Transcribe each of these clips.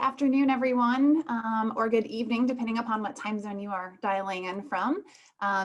afternoon, everyone, or good evening, depending upon what time zone you are dialing in from.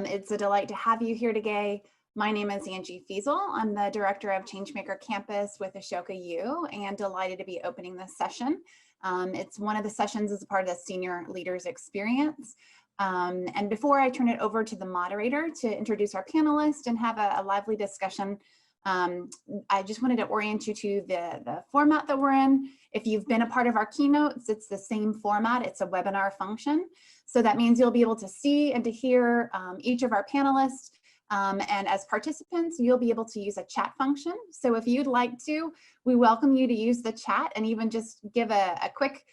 It's a delight to have you here today. My name is Angie Fiesel. I'm the Director of Changemaker Campus with Ashoka U, and delighted to be opening this session. It's one of the sessions as a part of the Senior Leaders Experience. And before I turn it over to the moderator to introduce our panelists and have a lively discussion, I just wanted to orient you to the format that we're in. If you've been a part of our keynotes, it's the same format. It's a webinar function. So that means you'll be able to see and to hear each of our panelists. And as participants, you'll be able to use a chat function. So if you'd like to, we welcome you to use the chat and even just give a quick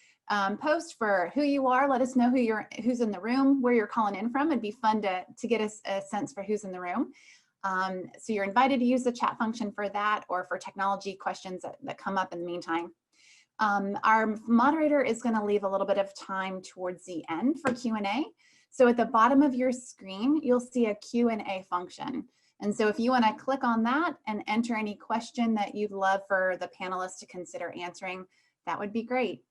post for who you are. Let us know who's in the room, where you're calling in from. It'd be fun to get a sense for who's in the room. So you're invited to use the chat function for that or for technology questions that come up in the meantime. Our moderator is going to leave a little bit of time towards the end for Q&A. So at the bottom of your screen, you'll see a Q&A function. And so if you want to click on that and enter any question that you'd love for the panelists to consider answering, that would be great.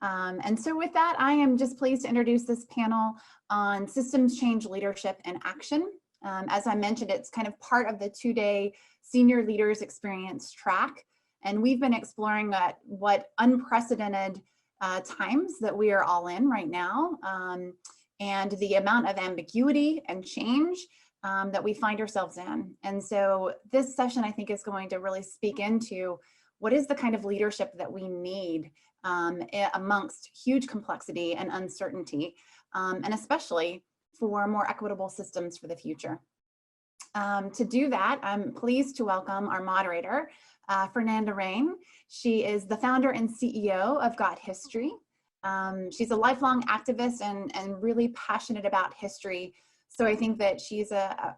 And so with that, I am just pleased to introduce this panel on systems change, leadership, and action. As I mentioned, it's kind of part of the two-day Senior Leaders Experience track. And we've been exploring what unprecedented times that we are all in right now, and the amount of ambiguity and change that we find ourselves in. And so this session, I think, is going to really speak into what is the kind of leadership that we need amongst huge complexity and uncertainty, and especially for more equitable systems for the future. To do that, I'm pleased to welcome our moderator, Fernanda Rain. She is the founder and CEO of Got History. She's a lifelong activist and really passionate about history. So I think that she's a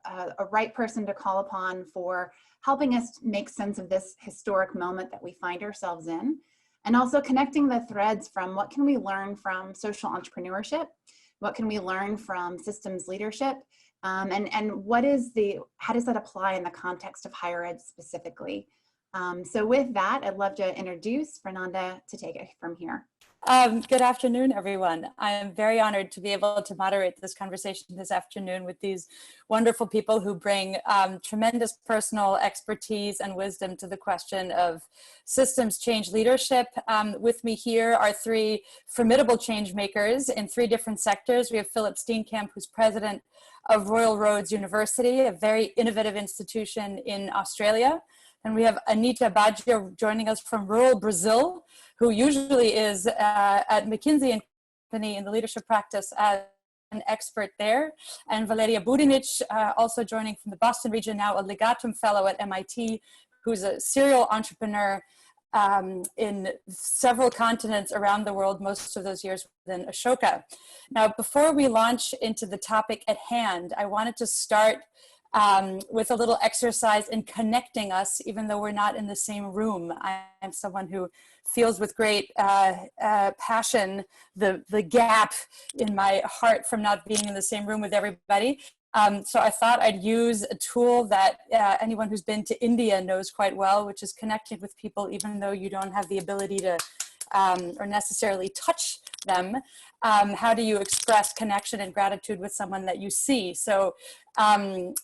right person to call upon for helping us make sense of this historic moment that we find ourselves in, and also connecting the threads from what can we learn from social entrepreneurship, what can we learn from systems leadership, and how does that apply in the context of higher ed specifically? So with that, I'd love to introduce Fernanda to take it from here. Good afternoon, everyone. I am very honored to be able to moderate this conversation this afternoon with these wonderful people who bring tremendous personal expertise and wisdom to the question of systems change leadership. With me here are three formidable change makers in three different sectors. We have Philip Steenkamp, who's president of Royal Roads University, a very innovative institution in Australia. And we have Anita Baggio joining us from rural Brazil, who usually is at McKinsey and Company in the leadership practice as an expert there. And Valeria Budinic, also joining from the Boston region, now a Legatum Fellow at MIT, who's a serial entrepreneur in several continents around the world, most of those years within Ashoka. Now, before we launch into the topic at hand, I wanted to start with a little exercise in connecting us, even though we're not in the same room. I'm someone who feels with great passion the gap in my heart from not being in the same room with everybody. So I thought I'd use a tool that anyone who's been to India knows quite well, which is connecting with people even though you don't have the ability to or necessarily touch them. How do you express connection and gratitude with someone that you see? So in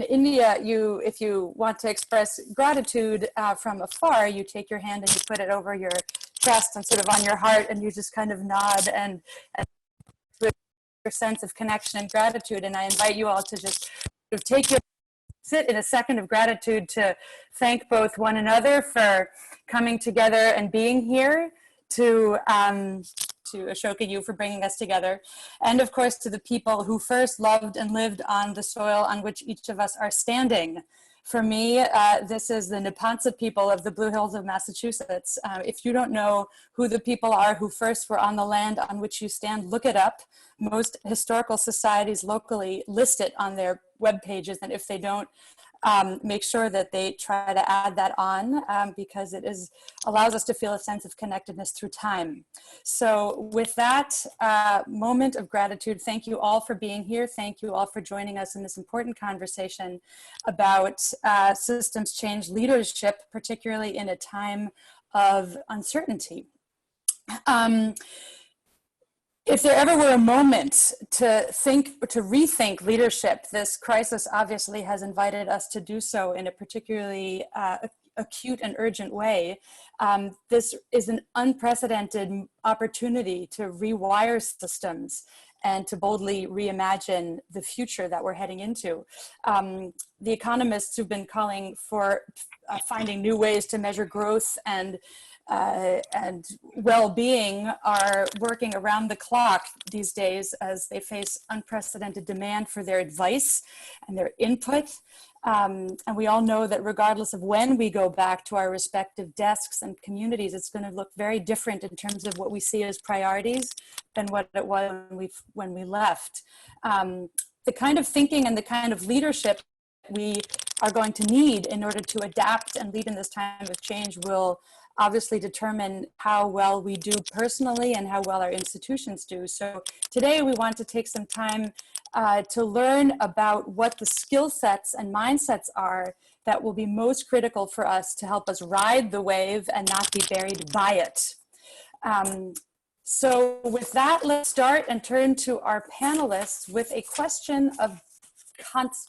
India, if you want to express gratitude from afar, you take your hand and you put it over your chest and sort of on your heart, and you just kind of nod and with your sense of connection and gratitude. And I invite you all to just sort of sit in a second of gratitude to thank both one another for coming together and being here, to Ashoka U for bringing us together, and of course to the people who first loved and lived on the soil on which each of us are standing. For me, this is the Neponset people of the Blue Hills of Massachusetts. If you don't know who the people are who first were on the land on which you stand, look it up. Most historical societies locally list it on their web pages, and if they don't, make sure that they try to add that on because it allows us to feel a sense of connectedness through time. So with that moment of gratitude, thank you all for being here. Thank you all for joining us in this important conversation about systems change leadership, particularly in a time of uncertainty. If there ever were a moment to rethink leadership, this crisis obviously has invited us to do so in a particularly acute and urgent way. This is an unprecedented opportunity to rewire systems and to boldly reimagine the future that we're heading into. The economists who've been calling for finding new ways to measure growth and well-being are working around the clock these days as they face unprecedented demand for their advice and their input. And we all know that regardless of when we go back to our respective desks and communities, it's going to look very different in terms of what we see as priorities than what it was when we left. The kind of thinking and the kind of leadership we are going to need in order to adapt and lead in this time of change will obviously determine how well we do personally and how well our institutions do. So today we want to take some time to learn about what the skill sets and mindsets are that will be most critical for us to help us ride the wave and not be buried by it. So with that, let's start and turn to our panelists with a question of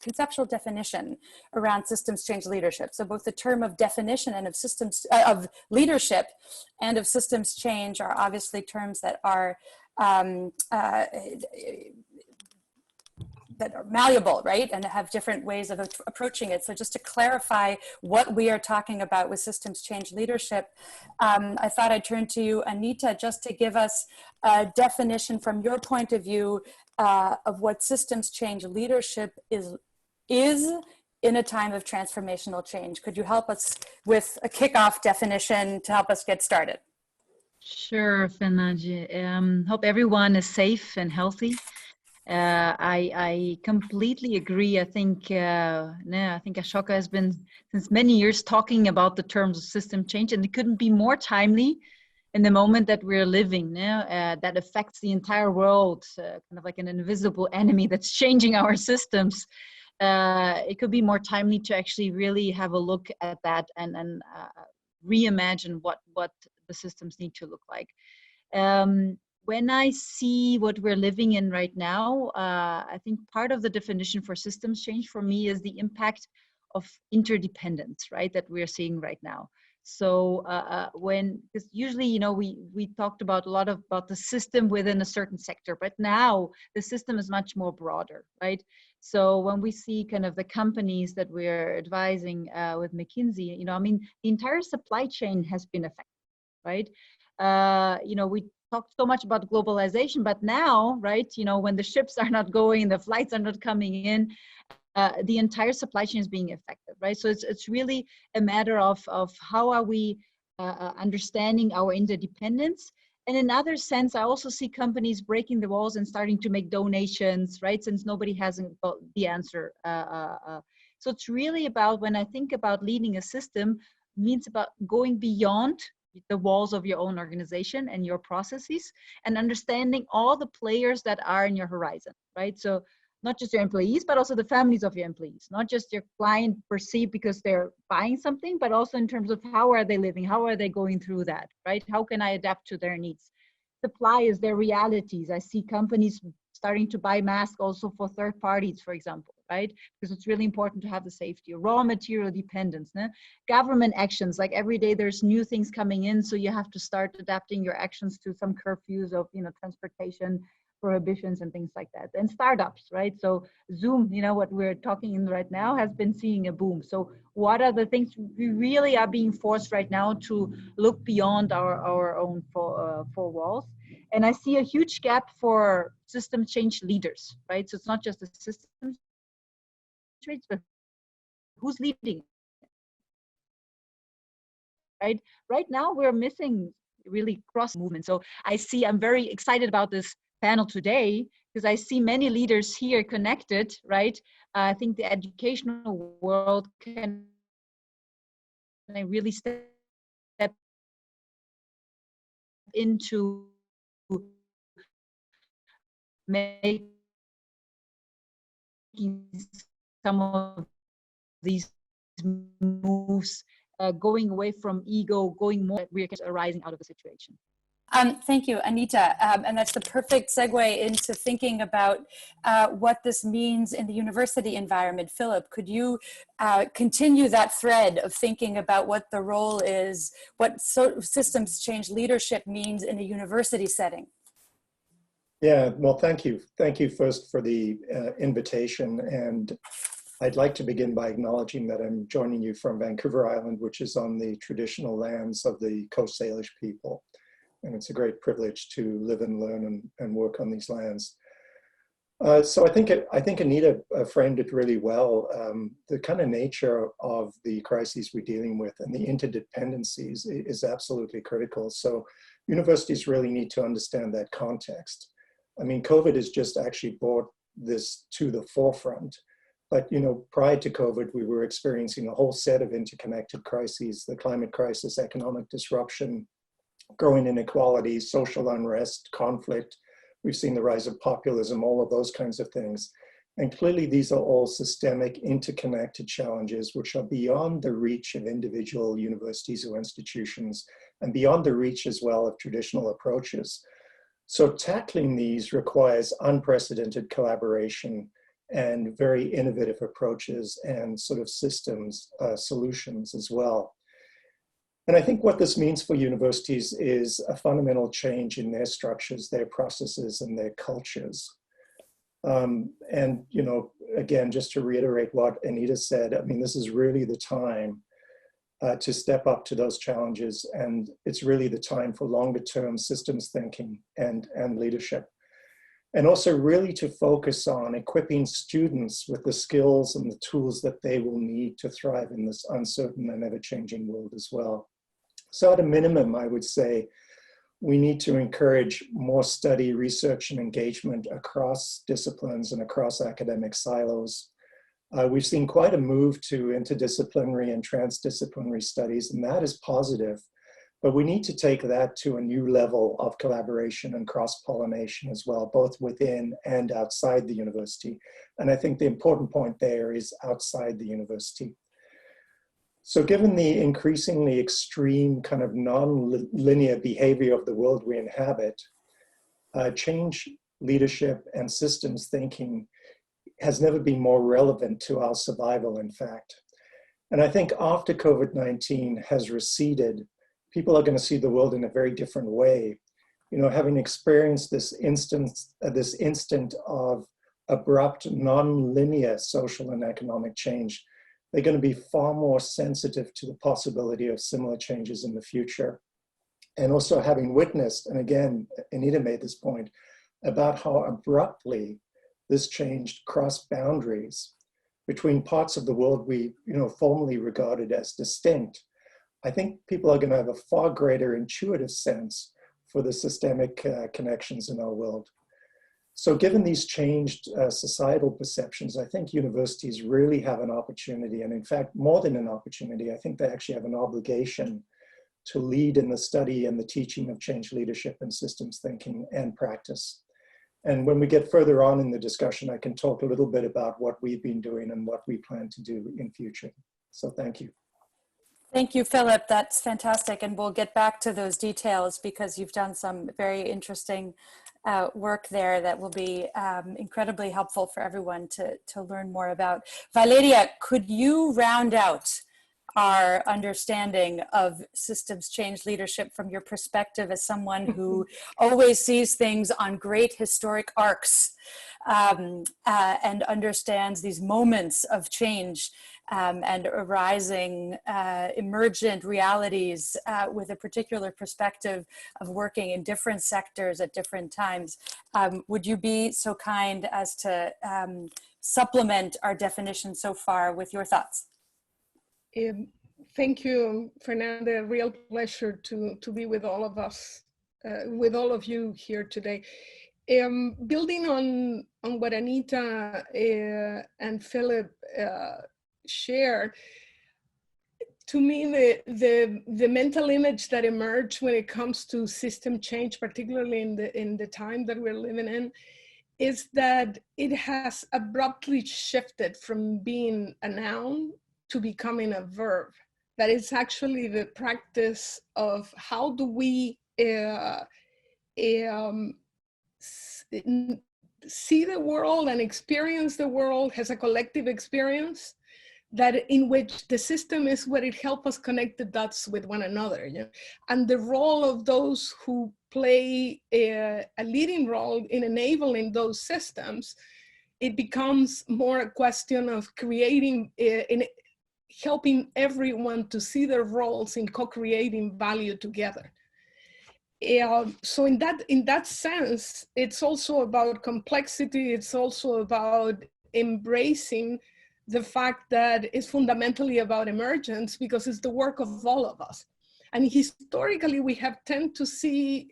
conceptual definition around systems change leadership. So both the term of definition and of systems of leadership and of systems change are obviously terms that are malleable, right? And have different ways of approaching it. So just to clarify what we are talking about with systems change leadership, I thought I'd turn to you, Anita, just to give us a definition from your point of view of what systems change leadership is in a time of transformational change. Could you help us with a kickoff definition to help us get started? Sure, Fernand. Hope everyone is safe and healthy. I completely agree. I think Ashoka has been since many years talking about the terms of system change, and it couldn't be more timely in the moment that we're living now, that affects the entire world, kind of like an invisible enemy that's changing our systems. It could be more timely to actually really have a look at that and reimagine what the systems need to look like. When I see what we're living in right now, I think part of the definition for systems change for me is the impact of interdependence, right, that we're seeing right now. So because usually, you know, we talked about a lot about the system within a certain sector, but now the system is much more broader, right? So when we see kind of the companies that we're advising with McKinsey, you know, I mean, the entire supply chain has been affected, right? You know, we talked so much about globalization, but now, right, you know, when the ships are not going, the flights are not coming in, the entire supply chain is being affected, right? So it's really a matter of how are we understanding our interdependence. And in another sense, I also see companies breaking the walls and starting to make donations, right? Since nobody hasn't got the answer. So it's really about, when I think about leading a system, means about going beyond the walls of your own organization and your processes and understanding all the players that are in your horizon, right? So not just your employees, but also the families of your employees, not just your client perceived because they're buying something, but also in terms of how are they living? How are they going through that, right? How can I adapt to their needs? Suppliers, their realities. I see companies starting to buy masks also for third parties, for example, right? Because it's really important to have the safety. Raw material dependence, government actions, like every day there's new things coming in, so you have to start adapting your actions to some curfews of, you know, transportation prohibitions and things like that. And startups, right? So Zoom, you know, what we're talking in right now has been seeing a boom. So what are the things we really are being forced right now to look beyond our own four walls? And I see a huge gap for system change leaders, right? So it's not just the system change, but who's leading, right? Right now we're missing really cross movement. So I'm very excited about this panel today because I see many leaders here connected, right? I think the educational world can really step into making some of these moves, going away from ego, going more we're arising out of the situation. Thank you, Anita. And that's the perfect segue into thinking about what this means in the university environment. Philip, could you continue that thread of thinking about what the role is, what systems change leadership means in a university setting? Yeah, well, thank you. Thank you first for the invitation. And I'd like to begin by acknowledging that I'm joining you from Vancouver Island, which is on the traditional lands of the Coast Salish people. And it's a great privilege to live and learn and work on these lands. So I think Anita framed it really well. The kind of nature of the crises we're dealing with and the interdependencies is absolutely critical. So universities really need to understand that context. I mean, COVID has just actually brought this to the forefront. But, you know, prior to COVID, we were experiencing a whole set of interconnected crises: the climate crisis, economic disruption, growing inequality, social unrest, conflict. We've seen the rise of populism, all of those kinds of things. And clearly these are all systemic, interconnected challenges which are beyond the reach of individual universities or institutions, and beyond the reach as well of traditional approaches. So tackling these requires unprecedented collaboration and very innovative approaches and sort of systems solutions as well. And I think what this means for universities is a fundamental change in their structures, their processes, and their cultures. And, you know, again, just to reiterate what Anita said, I mean, this is really the time to step up to those challenges. And it's really the time for longer term systems thinking and leadership. And also really to focus on equipping students with the skills and the tools that they will need to thrive in this uncertain and ever-changing world as well. So at a minimum, I would say we need to encourage more study, research, and engagement across disciplines and across academic silos. We've seen quite a move to interdisciplinary and transdisciplinary studies, and that is positive. But we need to take that to a new level of collaboration and cross-pollination as well, both within and outside the university. And I think the important point there is outside the university. So given the increasingly extreme kind of non-linear behavior of the world we inhabit, change leadership and systems thinking has never been more relevant to our survival, in fact. And I think after COVID-19 has receded, people are going to see the world in a very different way. You know, having experienced this instant of abrupt, non-linear social and economic change, they're going to be far more sensitive to the possibility of similar changes in the future. And also having witnessed, and again, Anita made this point, about how abruptly this change crossed boundaries between parts of the world we, you know, formerly regarded as distinct. I think people are going to have a far greater intuitive sense for the systemic connections in our world. So given these changed societal perceptions, I think universities really have an opportunity, and in fact, more than an opportunity, I think they actually have an obligation to lead in the study and the teaching of change leadership and systems thinking and practice. And when we get further on in the discussion, I can talk a little bit about what we've been doing and what we plan to do in future. So thank you. Thank you, Philip. That's fantastic. And we'll get back to those details because you've done some very interesting work there that will be incredibly helpful for everyone to learn more about. Valeria, could you round out our understanding of systems change leadership from your perspective as someone who always sees things on great historic arcs and understands these moments of change and arising emergent realities with a particular perspective of working in different sectors at different times. Would you be so kind as to supplement our definition so far with your thoughts? Thank you, Fernanda. Real pleasure to be with all of us, with all of you here today. Building on what Anita and Philip shared, to me, the mental image that emerged when it comes to system change, particularly in the time that we're living in, is that it has abruptly shifted from being a noun to becoming a verb. That is actually the practice of how do we see the world and experience the world as a collective experience, that in which the system is where it helps us connect the dots with one another. You know? And the role of those who play a leading role in enabling those systems, it becomes more a question of creating, in helping everyone to see their roles in co-creating value together. So in that sense, it's also about complexity. It's also about embracing the fact that it's fundamentally about emergence, because it's the work of all of us. And historically, we have tend to see,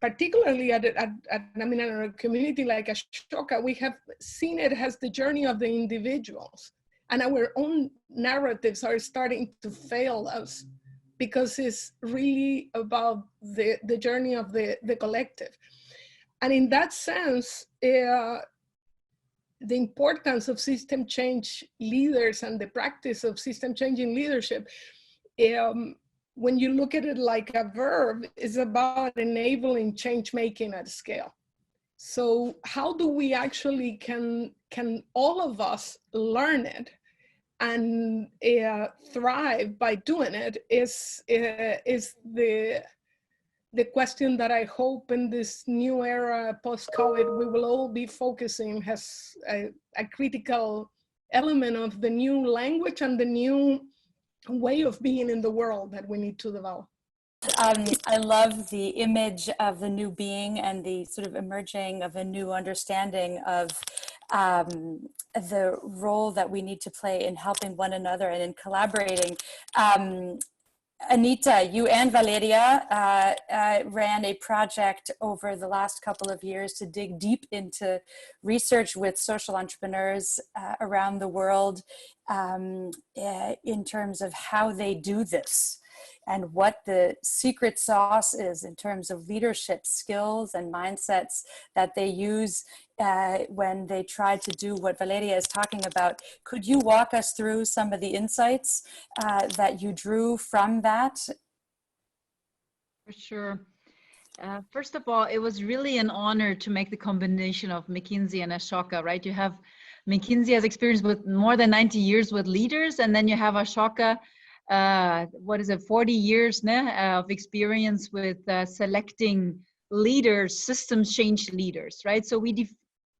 particularly in a community like Ashoka, we have seen it as the journey of the individuals. And our own narratives are starting to fail us, because it's really about the journey of the collective. And in that sense, the importance of system change leaders and the practice of system changing leadership, when you look at it like a verb, is about enabling change making at scale. So how do we actually can all of us learn it and thrive by doing it is the question that I hope in this new era post-COVID, we will all be focusing as a critical element of the new language and the new way of being in the world that we need to develop. I love the image of the new being and the sort of emerging of a new understanding of the role that we need to play in helping one another and in collaborating. Anita, you and Valeria ran a project over the last couple of years to dig deep into research with social entrepreneurs around the world in terms of how they do this and what the secret sauce is in terms of leadership skills and mindsets that they use when they try to do what Valeria is talking about. Could you walk us through some of the insights that you drew from that? For sure. First of all, it was really an honor to make the combination of McKinsey and Ashoka, right? You have McKinsey has experience with more than 90 years with leaders, and then you have Ashoka, 40 years of experience with selecting leaders, systems change leaders, right? So we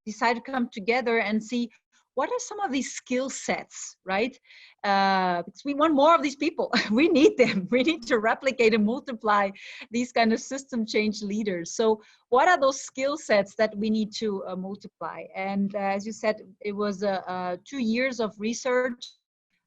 decided to come together and see what are some of these skill sets, right? Because we want more of these people. We need them. We need to replicate and multiply these kind of system change leaders. So what are those skill sets that we need to multiply? And as you said, it was 2 years of research,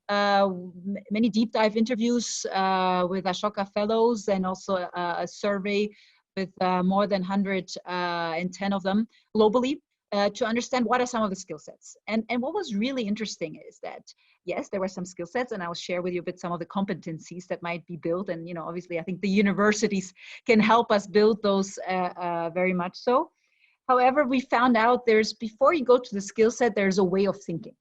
many deep dive interviews with Ashoka Fellows, and also a survey with more than 110 of them globally. To understand what are some of the skill sets. And what was really interesting is that, yes, there were some skill sets, and I'll share with you a bit some of the competencies that might be built. And, obviously, I think the universities can help us build those very much so. However, we found out before you go to the skill set, there's a way of thinking.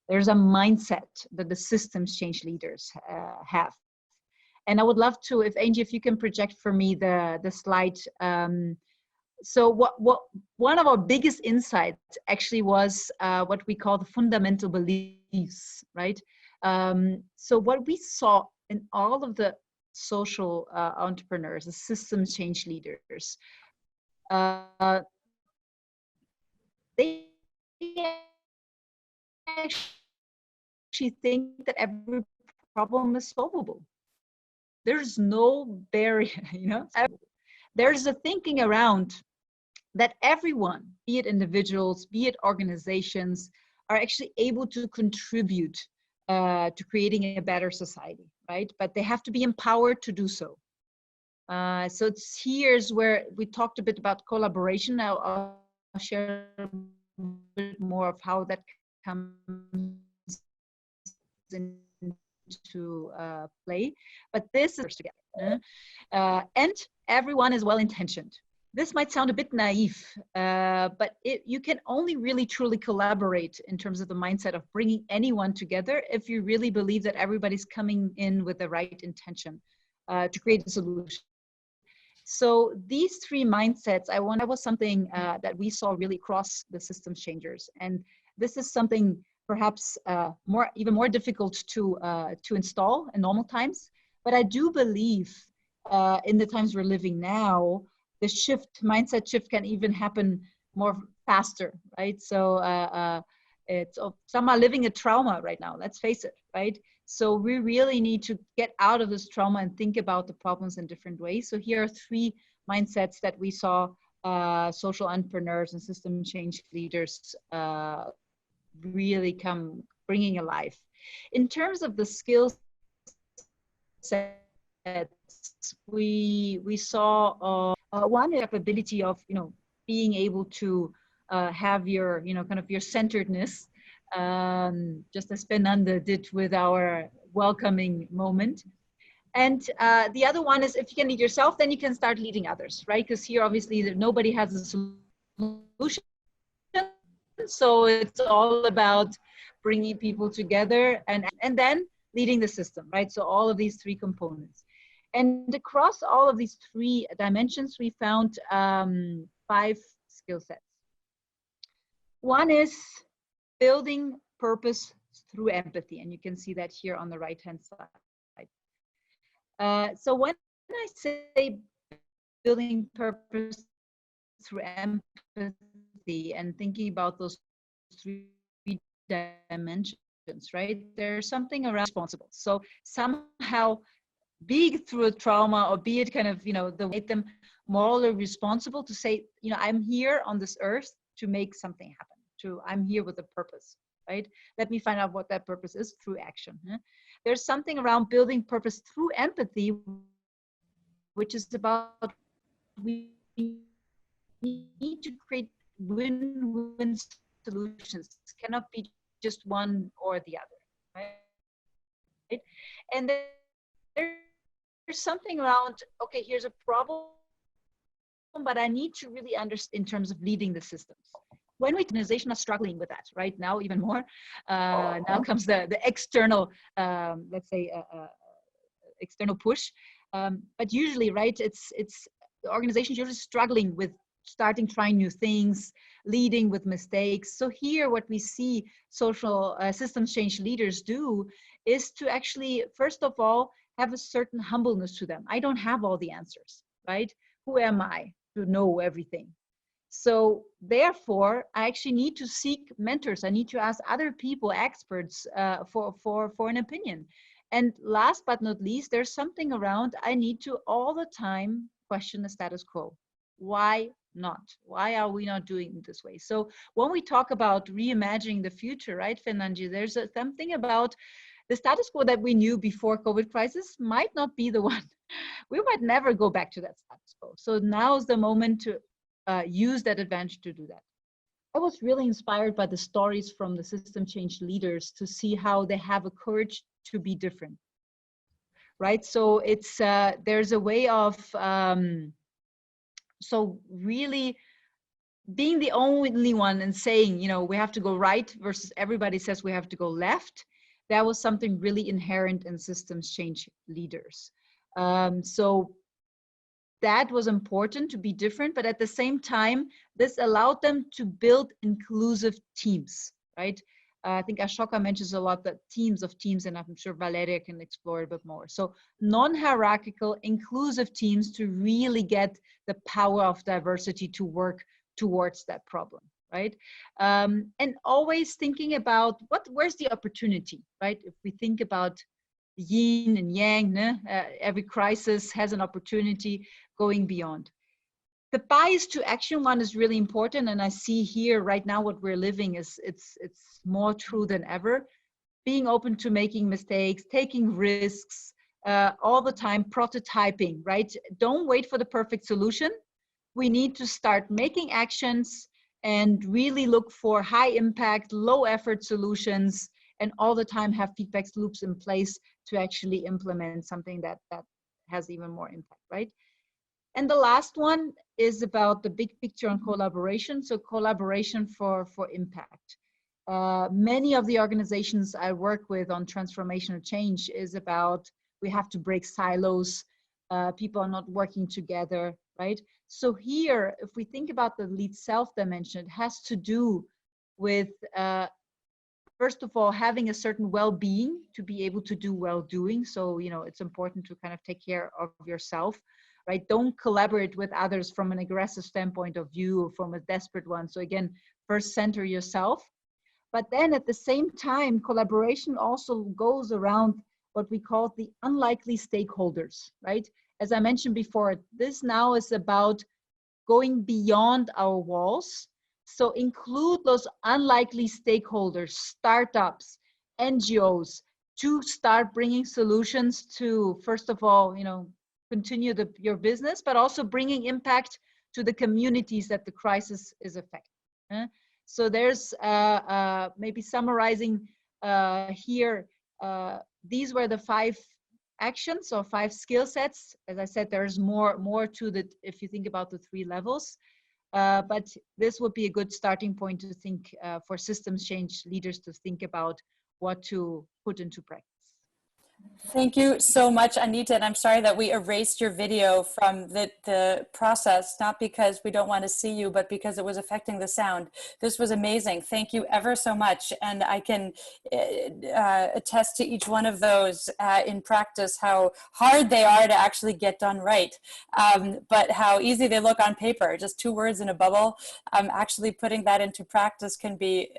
There's a mindset that the systems change leaders have. And I would love to, Angie, if you can project for me the slide. So one of our biggest insights actually was what we call the fundamental beliefs, right? So what we saw in all of the social entrepreneurs, the systems change leaders, they actually think that every problem is solvable. There's no barrier, There's a thinking around that everyone, be it individuals, be it organizations, are actually able to contribute to creating a better society, right? But they have to be empowered to do so. So here's where we talked a bit about collaboration. Now I'll share a bit more of how that comes into play. But this is together, and everyone is well-intentioned. This might sound a bit naive, but you can only really truly collaborate in terms of the mindset of bringing anyone together if you really believe that everybody's coming in with the right intention to create a solution. So these three mindsets, that was something that we saw really across the systems changers. And this is something perhaps even more difficult to install in normal times. But I do believe in the times we're living now, the mindset shift can even happen more faster, right? So some are living a trauma right now, let's face it, right? So we really need to get out of this trauma and think about the problems in different ways. So here are three mindsets that we saw social entrepreneurs and system change leaders really bringing alive. In terms of the skill sets, we saw one capability of being able to have your kind of your centeredness, just as Fernanda did with our welcoming moment. And the other one is, if you can lead yourself, then you can start leading others, right? Because here obviously nobody has a solution, so it's all about bringing people together and then leading the system, right? So all of these three components. And across all of these three dimensions, we found 5 skill sets. One is building purpose through empathy, and you can see that here on the right-hand side. So when I say building purpose through empathy and thinking about those 3 dimensions, right? There's something around responsible. So somehow, be it through a trauma or be it kind of, the make them morally responsible to say, I'm here on this earth to make something happen. I'm here with a purpose, right? Let me find out what that purpose is through action. There's something around building purpose through empathy, which is about we need to create win-win solutions. It cannot be just one or the other, right? And there's something around, okay, here's a problem, but I need to really understand in terms of leading the systems. When organizations are struggling with that, right now even more, now comes the external, let's say, external push. But usually, right, it's the organizations usually struggling with trying new things, leading with mistakes. So here, what we see social systems change leaders do is to actually, first of all, have a certain humbleness to them. I don't have all the answers, right? Who am I to know everything? So therefore, I actually need to seek mentors. I need to ask other people, experts, for an opinion. And last but not least, there's something around, I need to all the time question the status quo. Why not? Why are we not doing it this way? So when we talk about reimagining the future, right, Fernanda, there's something about the status quo that we knew before COVID crisis might not be the one. We might never go back to that status quo. So now is the moment to use that advantage to do that. I was really inspired by the stories from the system change leaders to see how they have a courage to be different, right? So it's there's a way of so really being the only one and saying, we have to go right versus everybody says we have to go left. That was something really inherent in systems change leaders. So that was important to be different, but at the same time, this allowed them to build inclusive teams, right? I think Ashoka mentions a lot that teams, and I'm sure Valeria can explore a bit more. So non-hierarchical, inclusive teams to really get the power of diversity to work towards that problem, right? And always thinking about where's the opportunity, right? If we think about yin and yang, every crisis has an opportunity going beyond. The bias to action one is really important, and I see here right now what we're living is it's more true than ever. Being open to making mistakes, taking risks, all the time prototyping, right? Don't wait for the perfect solution. We need to start making actions and really look for high impact, low effort solutions, and all the time have feedback loops in place to actually implement something that has even more impact, right? And the last one is about the big picture on collaboration. So collaboration for impact. Many of the organizations I work with on transformational change is about, we have to break silos. people are not working together, right? So here, if we think about the lead self dimension, it has to do with, first of all, having a certain well-being to be able to do well-doing. So, you know, it's important to kind of take care of yourself, right? Don't collaborate with others from an aggressive standpoint of view or from a desperate one. So again, first center yourself. But then at the same time, collaboration also goes around what we call the unlikely stakeholders, right? As I mentioned before, this now is about going beyond our walls. So include those unlikely stakeholders, startups, NGOs, to start bringing solutions to, first of all, you know, continue your business, but also bringing impact to the communities that the crisis is affecting. So there's maybe summarizing here, these were the 5 actions or 5 skill sets. As I said, there's more to the, if you think about the 3 levels, but this would be a good starting point to think for systems change leaders to think about what to put into practice. Thank you so much, Anita. And I'm sorry that we erased your video from the process, not because we don't want to see you, but because it was affecting the sound. This was amazing. Thank you ever so much. And I can attest to each one of those in practice, how hard they are to actually get done right, but how easy they look on paper, just 2 words in a bubble. Actually putting that into practice can be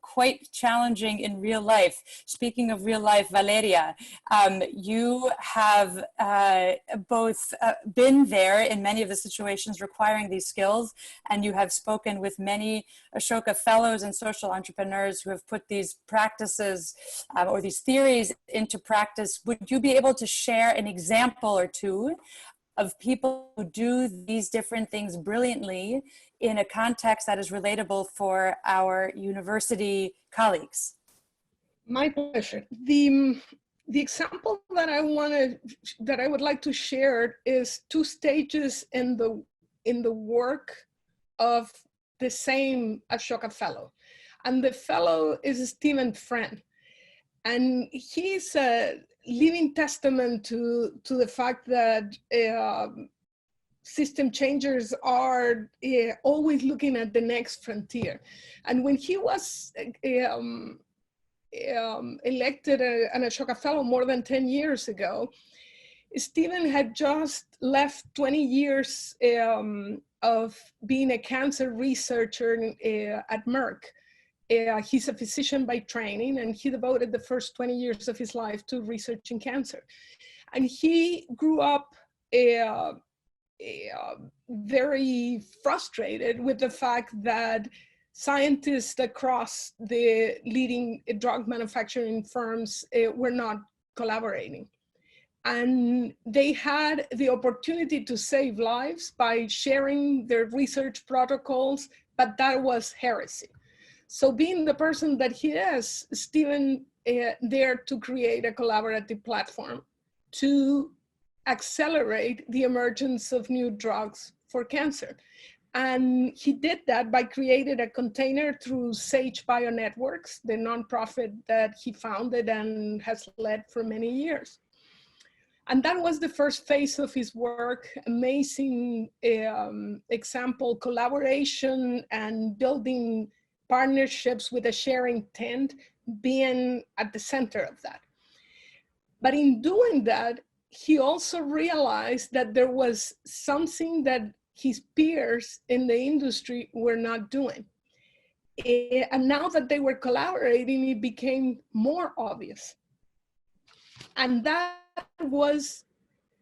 quite challenging in real life. Speaking of real life, Valeria, you have both been there in many of the situations requiring these skills, and you have spoken with many Ashoka Fellows and social entrepreneurs who have put these practices or these theories into practice. Would you be able to share an example or 2 of people who do these different things brilliantly in a context that is relatable for our university colleagues? My pleasure. The example that I would like to share is 2 stages in the work of the same Ashoka Fellow. And the fellow is Stephen Friend. And he's a living testament to the fact that system changers are always looking at the next frontier. And when he was elected an Ashoka Fellow more than 10 years ago, Stephen had just left 20 years of being a cancer researcher at Merck. He's a physician by training, and he devoted the first 20 years of his life to researching cancer. And he grew up very frustrated with the fact that scientists across the leading drug manufacturing firms were not collaborating. And they had the opportunity to save lives by sharing their research protocols, but that was heresy. So being the person that he is, Stephen dared to create a collaborative platform to accelerate the emergence of new drugs for cancer. And he did that by creating a container through Sage Bionetworks, the nonprofit that he founded and has led for many years. And that was the first phase of his work, amazing example, collaboration and building partnerships with a sharing intent being at the center of that. But in doing that, he also realized that there was something that his peers in the industry were not doing. And now that they were collaborating, it became more obvious. And that was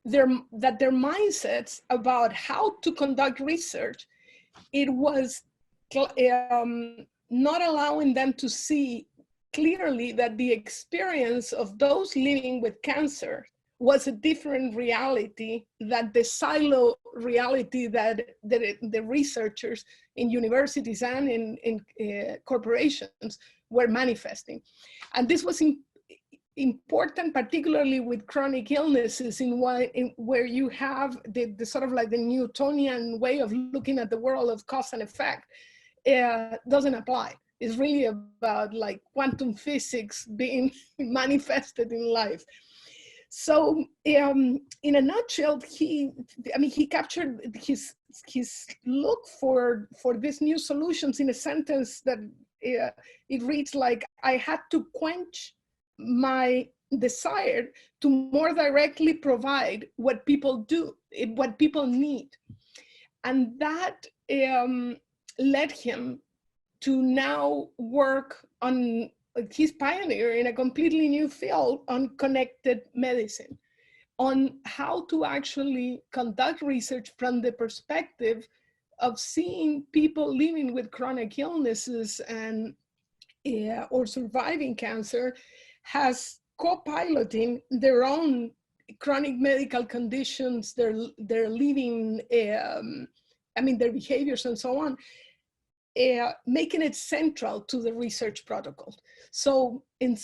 their mindsets about how to conduct research, it was not allowing them to see clearly that the experience of those living with cancer was a different reality than the silo reality that the researchers in universities and in corporations were manifesting. And this was important, particularly with chronic illnesses, where you have the sort of like the Newtonian way of looking at the world of cause and effect doesn't apply. It's really about like quantum physics being manifested in life. So in a nutshell, he captured his look for these new solutions in a sentence that it reads like, I had to quench my desire to more directly provide what people do, what people need. And that led him to now work on, he's pioneer in a completely new field on connected medicine, on how to actually conduct research from the perspective of seeing people living with chronic illnesses and or surviving cancer has co-piloting their own chronic medical conditions, their living, their behaviors and so on, making it central to the research protocol. So in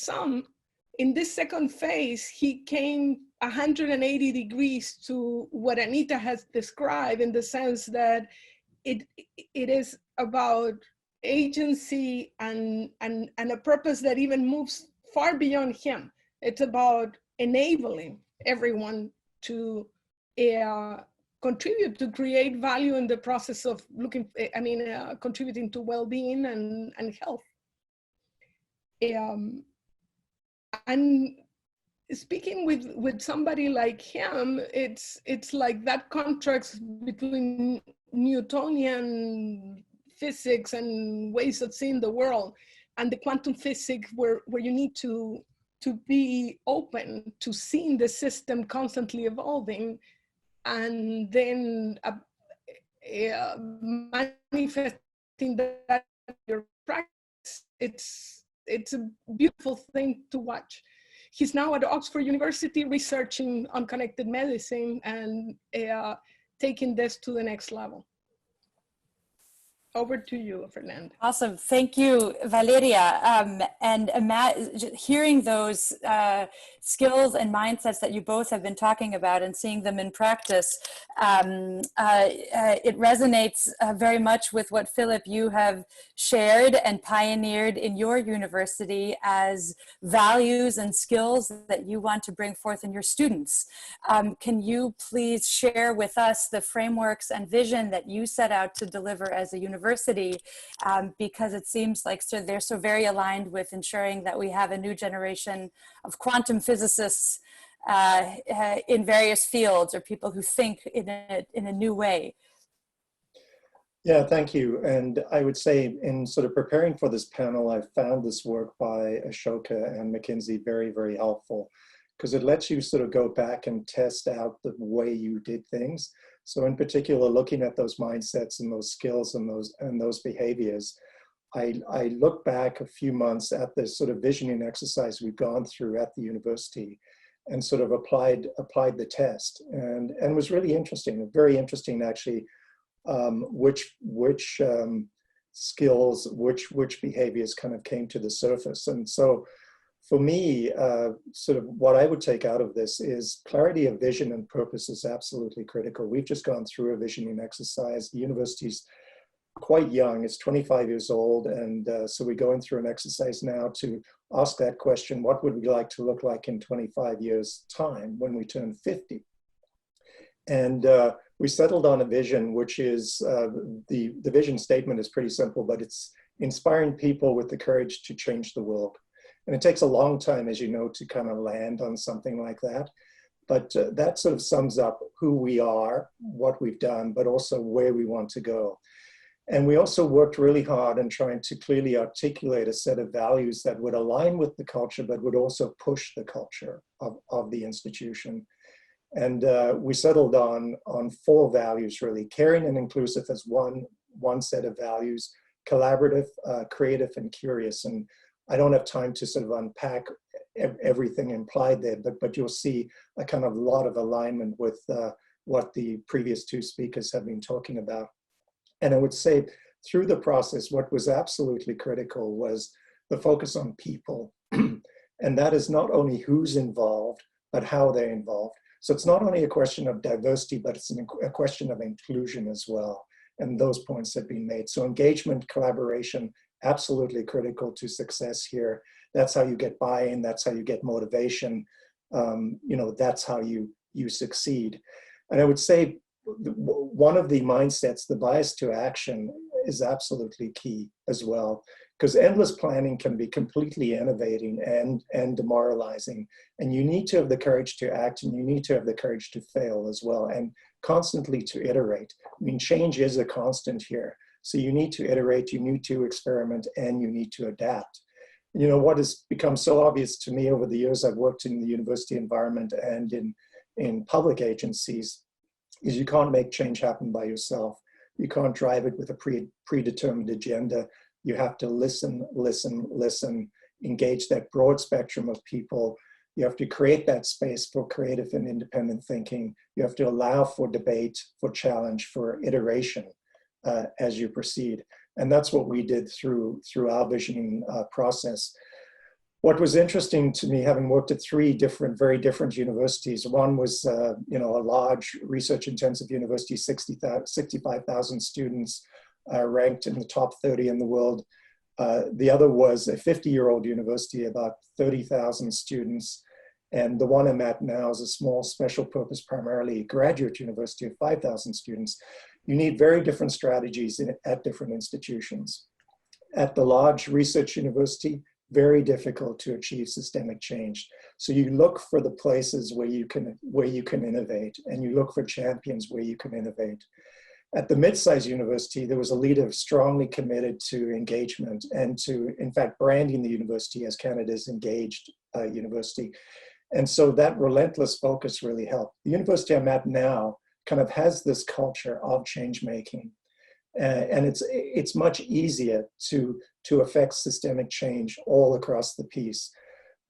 this second phase, he came 180 degrees to what Anita has described, in the sense that it is about agency and a purpose that even moves far beyond him. It's about enabling everyone to contribute, to create value in the process of contributing to well-being and health. And speaking with somebody like him, it's like that contrast between Newtonian physics and ways of seeing the world and the quantum physics, where you need to be open to seeing the system constantly evolving, and then manifesting that in your practice. It's a beautiful thing to watch. He's now at Oxford University researching on connected medicine and taking this to the next level. Over to you, Fernanda. Awesome. Thank you, Valeria. And hearing those skills and mindsets that you both have been talking about and seeing them in practice, it resonates very much with what, Philip, you have shared and pioneered in your university as values and skills that you want to bring forth in your students. Can you please share with us the frameworks and vision that you set out to deliver as a university? Because it seems like they're so very aligned with ensuring that we have a new generation of quantum physicists in various fields, or people who think in a new way. Yeah, thank you. And I would say, in sort of preparing for this panel, I found this work by Ashoka and McKinsey very, very helpful, because it lets you sort of go back and test out the way you did things. So in particular, looking at those mindsets and those skills and those behaviors, I look back a few months at this sort of visioning exercise we've gone through at the university, and sort of applied the test, and it was really interesting, very interesting actually, which skills, which behaviors kind of came to the surface. And so for me, sort of what I would take out of this is clarity of vision and purpose is absolutely critical. We've just gone through a visioning exercise. The university's quite young, it's 25 years old. And so we're going through an exercise now to ask that question, what would we like to look like in 25 years' time when we turn 50? And we settled on a vision, which is, the vision statement is pretty simple, but it's inspiring people with the courage to change the world. And it takes a long time, as you know, to kind of land on something like that. But that sort of sums up who we are, what we've done, but also where we want to go. And we also worked really hard in trying to clearly articulate a set of values that would align with the culture, but would also push the culture of the institution. And we settled on 4 values, really. Caring and inclusive as one set of values, collaborative, creative, and curious. And I don't have time to sort of unpack everything implied there, but you'll see a kind of lot of alignment with what the previous 2 speakers have been talking about. And I would say through the process, what was absolutely critical was the focus on people. And that is not only who's involved, but how they're involved. So it's not only a question of diversity, but it's a question of inclusion as well. And those points have been made. So engagement, collaboration, absolutely critical to success here. That's how you get buy-in, that's how you get motivation. that's how you succeed. And I would say one of the mindsets, the bias to action, is absolutely key as well, because endless planning can be completely innovating and demoralizing. And you need to have the courage to act, and you need to have the courage to fail as well, and constantly to iterate. I mean, change is a constant here. So you need to iterate, you need to experiment, and you need to adapt. What has become so obvious to me over the years I've worked in the university environment and in public agencies is you can't make change happen by yourself. You can't drive it with a predetermined agenda. You have to listen, engage that broad spectrum of people. You have to create that space for creative and independent thinking. You have to allow for debate, for challenge, for iteration as you proceed. And that's what we did through our visioning process. What was interesting to me, having worked at three very different universities, one was a large research-intensive university, 65,000 students, ranked in the top 30 in the world. The other was a 50-year-old university, about 30,000 students. And the one I'm at now is a small special purpose, primarily graduate university of 5,000 students. You need very different strategies at different institutions. At the large research university, very difficult to achieve systemic change. So you look for the places where you can innovate, and you look for champions where you can innovate. At the mid-sized university, there was a leader strongly committed to engagement and to, in fact, branding the university as Canada's engaged university. And so that relentless focus really helped. The university I'm at now kind of has this culture of change making. And it's much easier to affect systemic change all across the piece.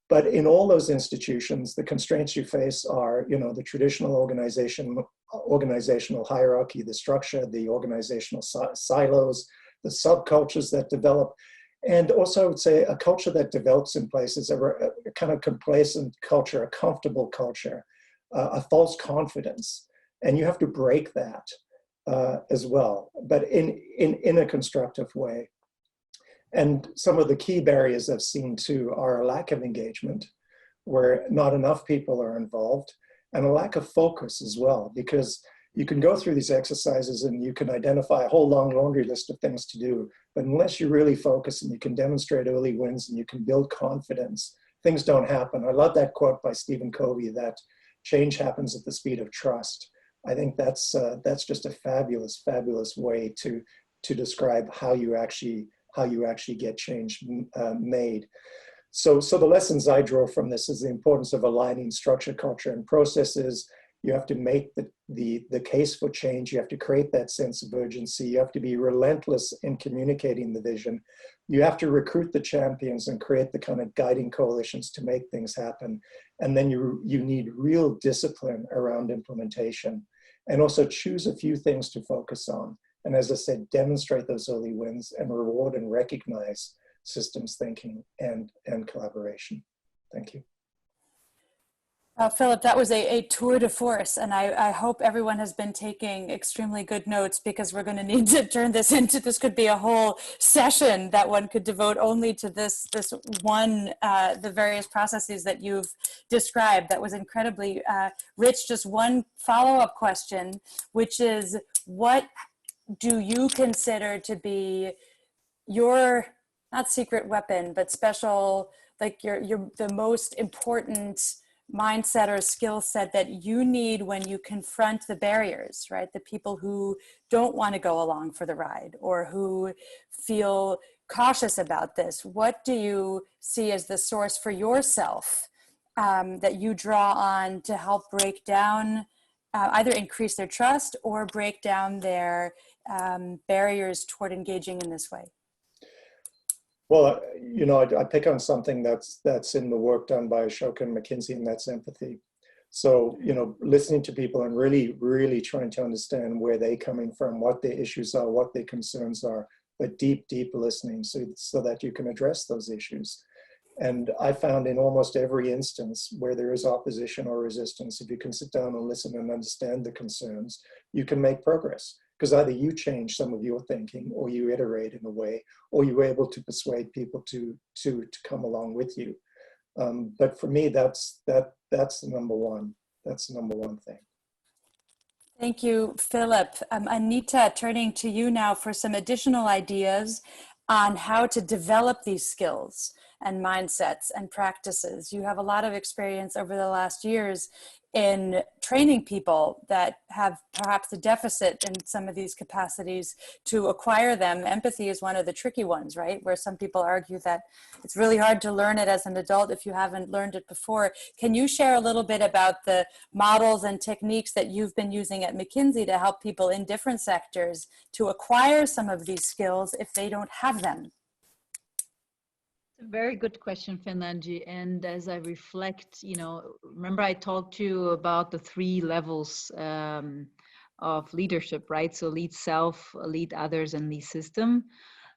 But in all those institutions, the constraints you face are, the traditional organizational hierarchy, the structure, the organizational silos, the subcultures that develop, and also I would say a culture that develops in places, a kind of complacent culture, a comfortable culture, a false confidence. And you have to break that as well, but in a constructive way. And some of the key barriers I've seen too are a lack of engagement, where not enough people are involved, and a lack of focus as well, because you can go through these exercises and you can identify a whole long laundry list of things to do, but unless you really focus and you can demonstrate early wins and you can build confidence, things don't happen. I love that quote by Stephen Covey, that change happens at the speed of trust. I think that's just a fabulous, fabulous way to describe how you actually get change made. So the lessons I draw from this is the importance of aligning structure, culture, and processes. You have to make the case for change. You have to create that sense of urgency. You have to be relentless in communicating the vision. You have to recruit the champions and create the kind of guiding coalitions to make things happen. And then you need real discipline around implementation, and also choose a few things to focus on. And as I said, demonstrate those early wins and reward and recognize systems thinking and collaboration. Thank you. Philip, that was a tour de force, and I hope everyone has been taking extremely good notes, because we're going to need to turn this into, this could be a whole session that one could devote only to this one, the various processes that you've described. That was incredibly rich. Just one follow-up question, which is, what do you consider to be your, not secret weapon, but special, like the most important mindset or skill set that you need when you confront the barriers, right? The people who don't want to go along for the ride, or who feel cautious about this. What do you see as the source for yourself that you draw on to help break down, either increase their trust or break down their barriers toward engaging in this way? Well, I pick on something that's in the work done by Ashoka and McKinsey, and that's empathy. So, listening to people and really, really trying to understand where they're coming from, what their issues are, what their concerns are, but deep, deep listening so that you can address those issues. And I found in almost every instance where there is opposition or resistance, if you can sit down and listen and understand the concerns, you can make progress. Because either you change some of your thinking, or you iterate in a way, or you're able to persuade people to come along with you. But for me, that's the number one. That's the number one thing. Thank you, Philip. Anita, turning to you now for some additional ideas on how to develop these skills and mindsets and practices. You have a lot of experience over the last years in training people that have perhaps a deficit in some of these capacities to acquire them. Empathy is one of the tricky ones, right? Where some people argue that it's really hard to learn it as an adult if you haven't learned it before. Can you share a little bit about the models and techniques that you've been using at McKinsey to help people in different sectors to acquire some of these skills if they don't have them? A very good question, Fernanji. And as I reflect, remember I talked to you about the 3 levels of leadership, right? So lead self, lead others, and lead system.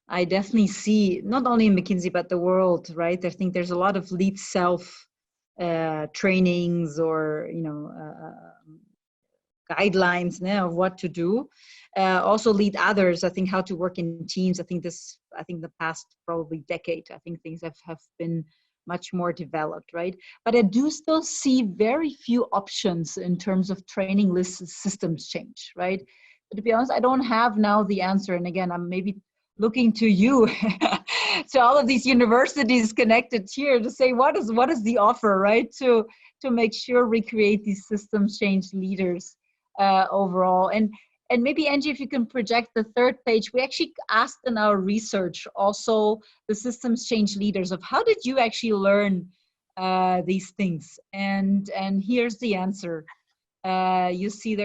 I definitely see, not only in McKinsey, but the world, right? I think there's a lot of lead self trainings or, guidelines now of what to do. Also lead others, I think how to work in teams. I think the past probably decade, I think things have been much more developed, right? But I do still see very few options in terms of training list systems change, right? But to be honest, I don't have now the answer. And again, I'm maybe looking to you, to all of these universities connected here to say, what is the offer, right? To make sure we create these systems change leaders overall. And maybe, Angie, if you can project the 3rd page, we actually asked in our research also the systems change leaders of how did you actually learn these things? And here's the answer. You see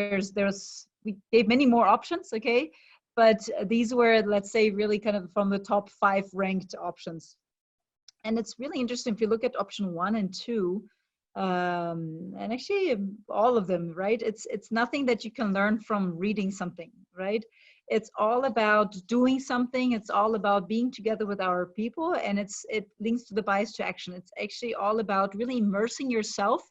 we gave many more options, okay? But these were, let's say, really kind of from the top 5 ranked options. And it's really interesting if you look at option 1 and 2, and actually all of them, right? It's nothing that you can learn from reading something, right? It's all about doing something. It's all about being together with our people, and it links to the bias to action. It's actually all about really immersing yourself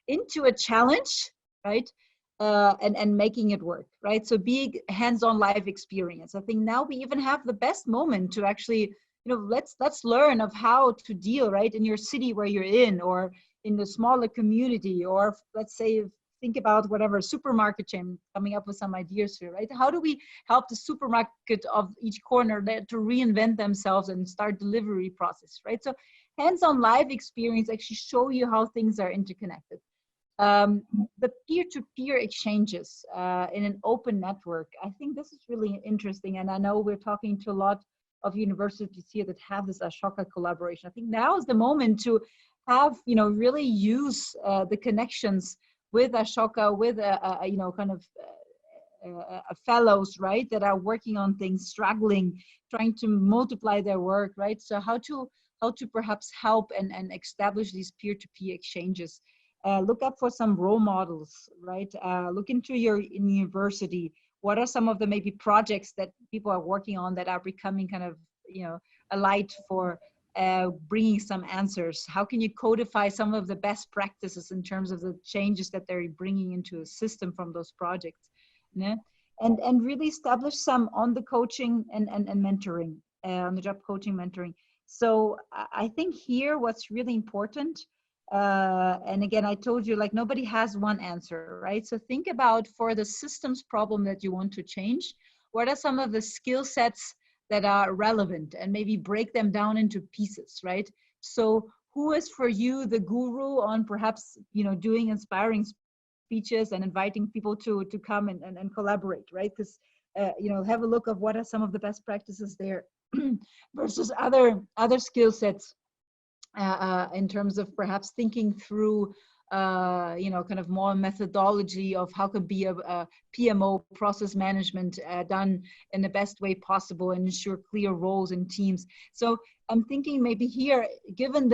into a challenge, right? And making it work, right? So big hands-on live experience. I think now we even have the best moment to actually, let's learn of how to deal, right, in your city where you're in, or in the smaller community, or let's say, think about whatever supermarket chain, coming up with some ideas here, right? How do we help the supermarket of each corner to reinvent themselves and start delivery process, right? So hands-on live experience actually show you how things are interconnected. The peer-to-peer exchanges in an open network, I think this is really interesting. And I know we're talking to a lot of universities here that have this Ashoka collaboration. I think now is the moment to have, really use the connections with Ashoka, with fellows, right, that are working on things, struggling, trying to multiply their work, right? So how to perhaps help and establish these peer-to-peer exchanges. Look up for some role models, right? Look into your university. What are some of the maybe projects that people are working on that are becoming kind of, a light for bringing some answers? How can you codify some of the best practices in terms of the changes that they're bringing into a system from those projects? Yeah? And really establish some on the coaching and mentoring, on the job coaching mentoring. So I think here what's really important, and again, I told you, like, nobody has one answer, right? So think about, for the systems problem that you want to change, what are some of the skill sets that are relevant, and maybe break them down into pieces, right? So who is for you the guru on perhaps, doing inspiring speeches and inviting people to come and collaborate, right? Because, have a look of what are some of the best practices there versus other skill sets. In terms of perhaps thinking through, kind of more methodology of how could be a PMO, process management, done in the best way possible and ensure clear roles in teams. So I'm thinking maybe here, given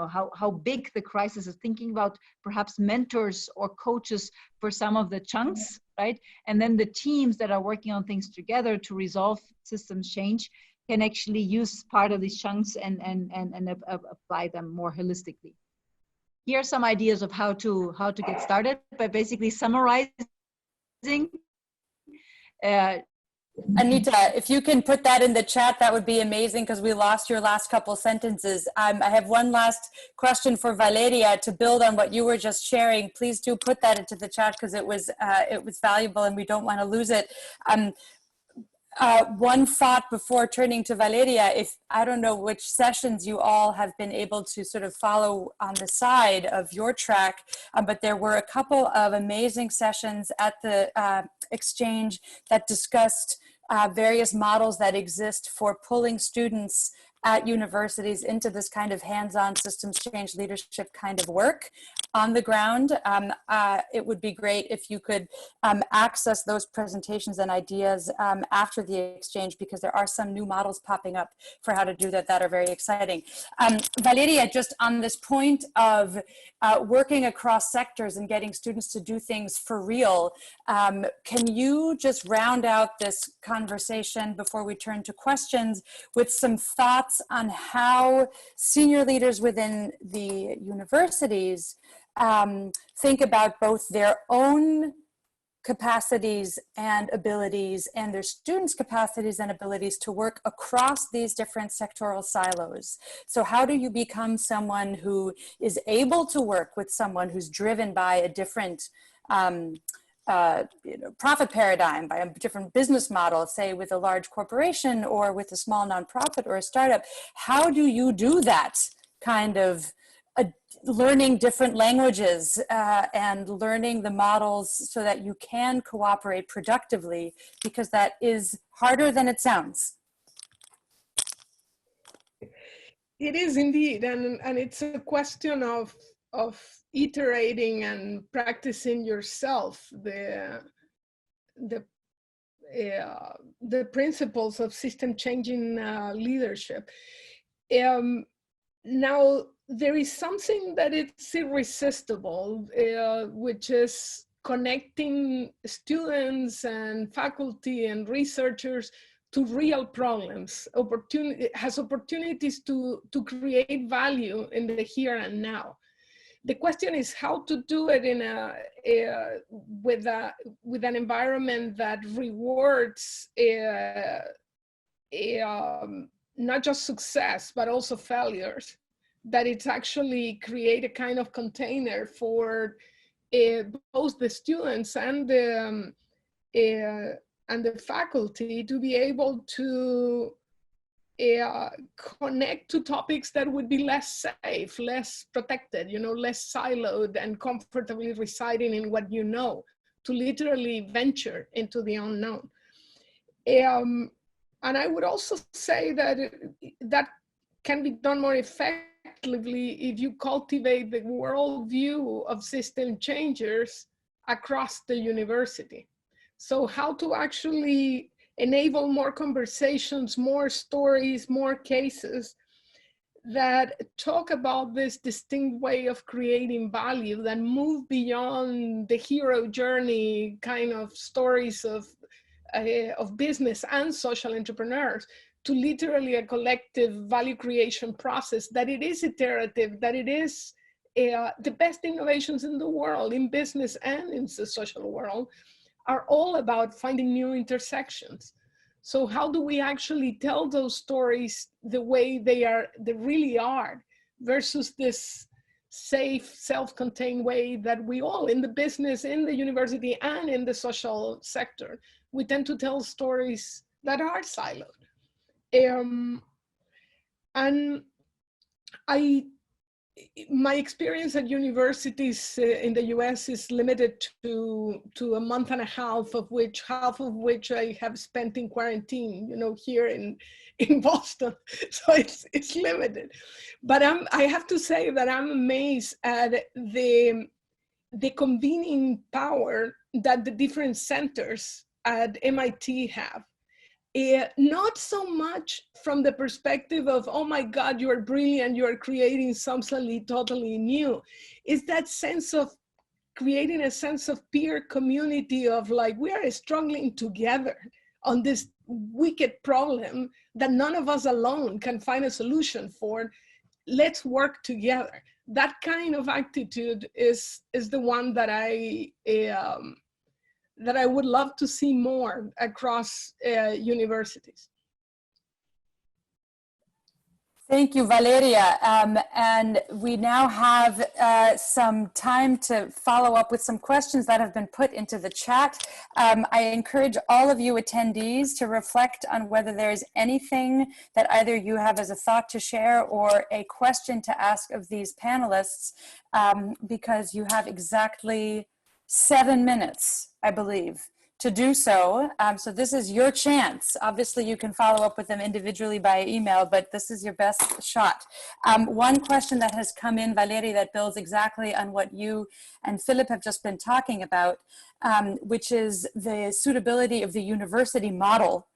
how big the crisis is, thinking about perhaps mentors or coaches for some of the chunks, right? And then the teams that are working on things together to resolve systems change can actually use part of these chunks and apply them more holistically. Here are some ideas of how to get started by basically summarizing Anita, if you can put that in the chat, that would be amazing, because we lost your last couple sentences. I have one last question for Valeria to build on what you were just sharing. Please do put that into the chat, because it was valuable and we don't want to lose it. One thought before turning to Valeria, if I don't know which sessions you all have been able to sort of follow on the side of your track, but there were a couple of amazing sessions at the exchange that discussed various models that exist for pulling students at universities into this kind of hands-on systems change leadership kind of work on the ground. It would be great if you could access those presentations and ideas after the exchange, because there are some new models popping up for how to do that that are very exciting. Valeria, just on this point of working across sectors and getting students to do things for real, can you just round out this conversation before we turn to questions with some thoughts on how senior leaders within the universities think about both their own capacities and abilities and their students' capacities and abilities to work across these different sectoral silos? So how do you become someone who is able to work with someone who's driven by a different profit paradigm, by a different business model, say with a large corporation or with a small nonprofit or a startup? How do you do that kind of learning different languages and learning the models so that you can cooperate productively, because that is harder than it sounds? It is indeed, and it's a question of iterating and practicing yourself the principles of system changing leadership. Now, there is something that it's irresistible, which is connecting students and faculty and researchers to real problems, opportunities to create value in the here and now. The question is how to do it in with an environment that rewards not just success, but also failures, that it's actually create a kind of container for both the students and the faculty to be able to connect to topics that would be less safe, less protected, less siloed and comfortably residing in what you know, to literally venture into the unknown. And I would also say that that can be done more effectively if you cultivate the worldview of system changers across the university. So how to actually enable more conversations, more stories, more cases that talk about this distinct way of creating value, that move beyond the hero journey kind of stories of business and social entrepreneurs to literally a collective value creation process, that it is iterative, that it is the best innovations in the world, in business and in the social world, are all about finding new intersections. So how do we actually tell those stories the way they really are, versus this safe, self-contained way that we all, in the business, in the university, and in the social sector, we tend to tell stories that are siloed. And my experience at universities in the US is limited to a month and a half of which I have spent in quarantine, here in Boston. So it's limited. But I have to say that I'm amazed at the convening power that the different centers at MIT have. Not so much from the perspective of, oh my God, you are brilliant, you are creating something totally new. It's that sense of creating a sense of peer community of like, we are struggling together on this wicked problem that none of us alone can find a solution for. Let's work together. That kind of attitude is the one that that I would love to see more across universities. Thank you, Valeria. And we now have some time to follow up with some questions that have been put into the chat. I encourage all of you attendees to reflect on whether there is anything that either you have as a thought to share or a question to ask of these panelists, because you have exactly 7 minutes, I believe, to do so. So this is your chance. Obviously, you can follow up with them individually by email, but this is your best shot. One question that has come in, Valerie, that builds exactly on what you and Philip have just been talking about, which is the suitability of the university model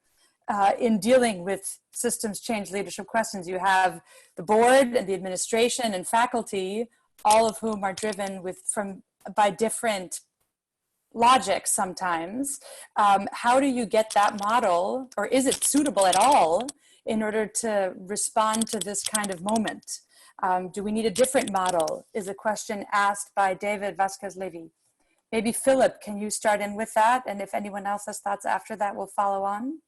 in dealing with systems change leadership questions. You have the board and the administration and faculty, all of whom are driven by different logic sometimes. How do you get that model, or is it suitable at all, in order to respond to this kind of moment? Do we need a different model, is a question asked by David Vasquez-Levy. Maybe Philip, can you start in with that? And if anyone else has thoughts after that, we'll follow on.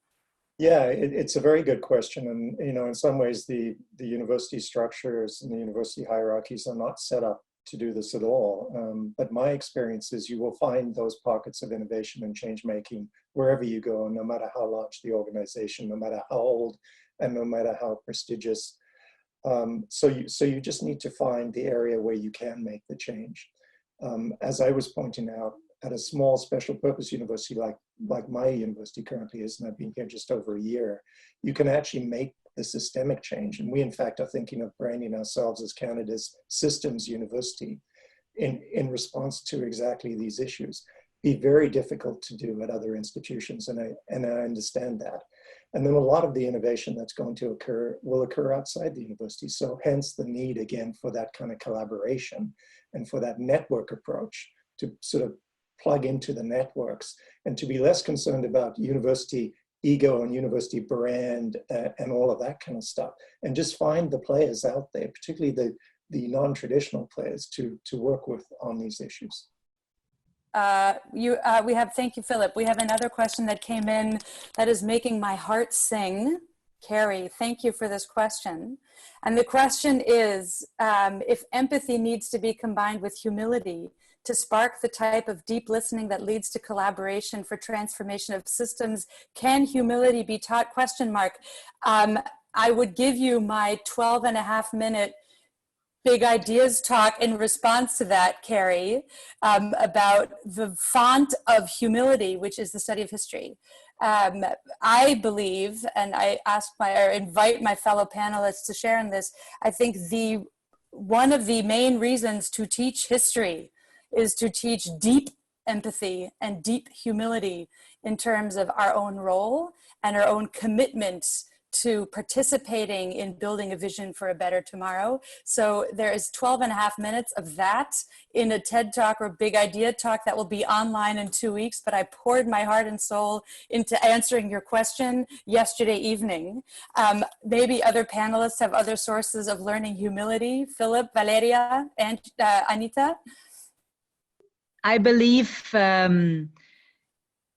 Yeah, it's a very good question. And, you know, in some ways, the university structures and the university hierarchies are not set up to do this at all. But my experience is you will find those pockets of innovation and change making wherever you go, no matter how large the organization, no matter how old, and no matter how prestigious. So you just need to find the area where you can make the change. As I was pointing out, at a small special purpose university like my university currently is, and I've been here just over a year, you can actually make the systemic change. And we, in fact, are thinking of branding ourselves as Canada's systems university in response to exactly these issues. Be very difficult to do at other institutions, and I understand that. And then a lot of the innovation that's going to occur will occur outside the university. So hence the need, again, for that kind of collaboration and for that network approach to sort of plug into the networks and to be less concerned about university ego and university brand and all of that kind of stuff, and just find the players out there, particularly the non-traditional players, to work with on these issues. Thank you, Philip. We have another question that came in that is making my heart sing. Carrie, thank you for this question. And the question is, if empathy needs to be combined with humility to spark the type of deep listening that leads to collaboration for transformation of systems, can humility be taught? ? I would give you my 12.5-minute big ideas talk in response to that, Carrie, about the font of humility, which is the study of history. I believe, and I invite my fellow panelists to share in this, I think one of the main reasons to teach history is to teach deep empathy and deep humility in terms of our own role and our own commitment to participating in building a vision for a better tomorrow. So there is 12.5 minutes of that in a TED Talk or Big Idea Talk that will be online in 2 weeks, but I poured my heart and soul into answering your question yesterday evening. Maybe other panelists have other sources of learning humility. Philip, Valeria, and Anita? I believe,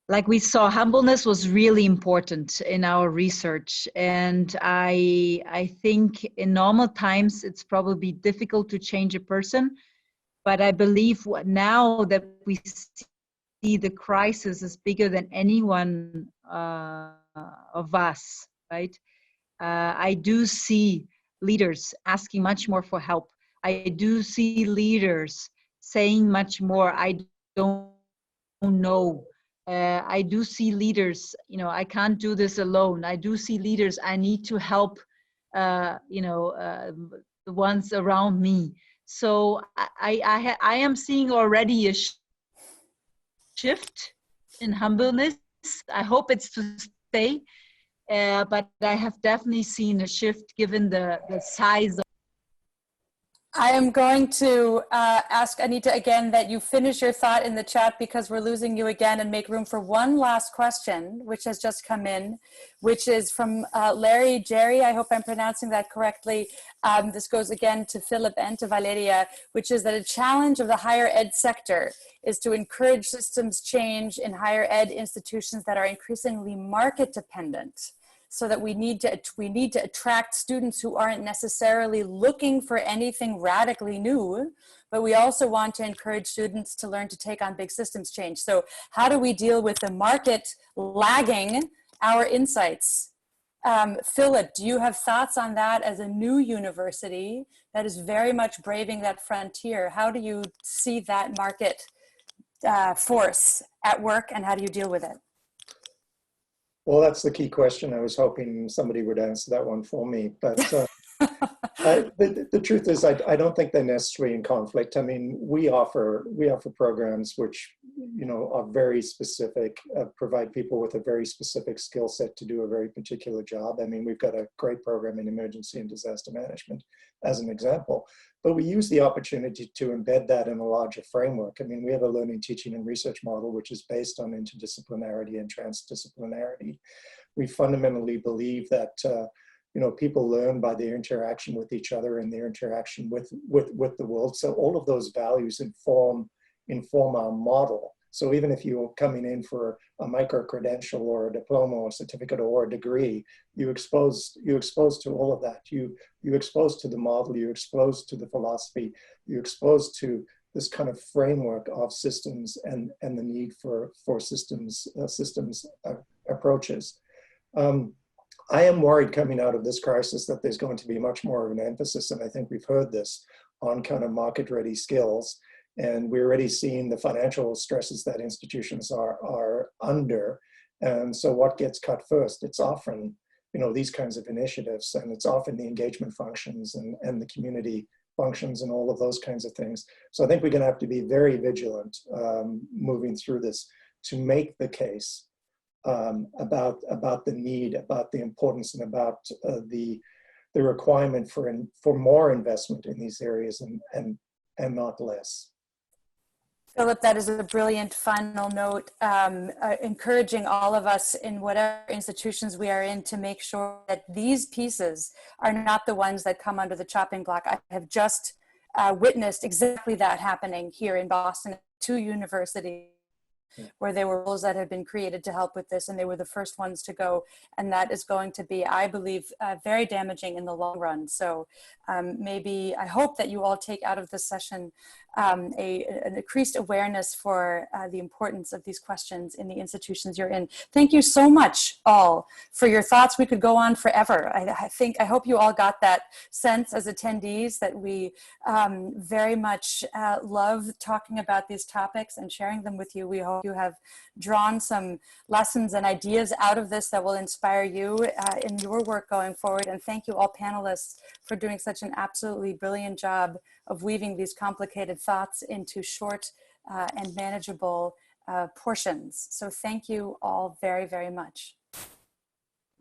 like we saw, humbleness was really important in our research. And I think in normal times, it's probably difficult to change a person. But I believe now that we see the crisis is bigger than anyone of us, right? I do see leaders asking much more for help. I do see leaders saying much more, I don't know. I do see leaders, I can't do this alone. I do see leaders, I need to help, the ones around me. So I am seeing already a shift in humbleness. I hope it's to stay, but I have definitely seen a shift given the size of I am going to ask Anita again that you finish your thought in the chat because we're losing you again, and make room for one last question, which has just come in, which is from Larry Jerry. I hope I'm pronouncing that correctly. This goes again to Philip and to Valeria, which is that a challenge of the higher ed sector is to encourage systems change in higher ed institutions that are increasingly market dependent. So that we need to attract students who aren't necessarily looking for anything radically new, but we also want to encourage students to learn to take on big systems change. So how do we deal with the market lagging our insights? Philip, do you have thoughts on that as a new university that is very much braving that frontier? How do you see that market force at work, and how do you deal with it? Well, that's the key question. I was hoping somebody would answer that one for me. But the truth is, I don't think they're necessarily in conflict. I mean, we offer programs which, you know, are very specific, provide people with a very specific skill set to do a very particular job. I mean, we've got a great program in emergency and disaster management as an example, but we use the opportunity to embed that in a larger framework. I mean, we have a learning, teaching, and research model which is based on interdisciplinarity and transdisciplinarity. We fundamentally believe that you know, people learn by their interaction with each other and their interaction with the world. So all of those values inform our model. So even if you're coming in for a micro-credential or a diploma or a certificate or a degree, you expose to all of that. You expose to the model, you expose to the philosophy, you expose to this kind of framework of systems and the need for systems approaches. I am worried coming out of this crisis that there's going to be much more of an emphasis, and I think we've heard this, on kind of market-ready skills. And we're already seeing the financial stresses that institutions are under. And so what gets cut first? It's often, you know, these kinds of initiatives, and it's often the engagement functions and the community functions and all of those kinds of things. So I think we're going to have to be very vigilant moving through this to make the case about the need, about the importance, and about the requirement for more investment in these areas and not less. Philip, that is a brilliant final note, encouraging all of us in whatever institutions we are in to make sure that these pieces are not the ones that come under the chopping block. I have just witnessed exactly that happening here in Boston, 2 universities, where there were rules that had been created to help with this, and they were the first ones to go, and that is going to be, I believe, very damaging in the long run. So maybe I hope that you all take out of this session an increased awareness for the importance of these questions in the institutions you're in. Thank you so much all for your thoughts. We could go on forever. I hope you all got that sense as attendees that we very much love talking about these topics and sharing them with you. We hope you have drawn some lessons and ideas out of this that will inspire you in your work going forward. And thank you all panelists for doing such an absolutely brilliant job of weaving these complicated thoughts into short and manageable portions. So thank you all very, very much.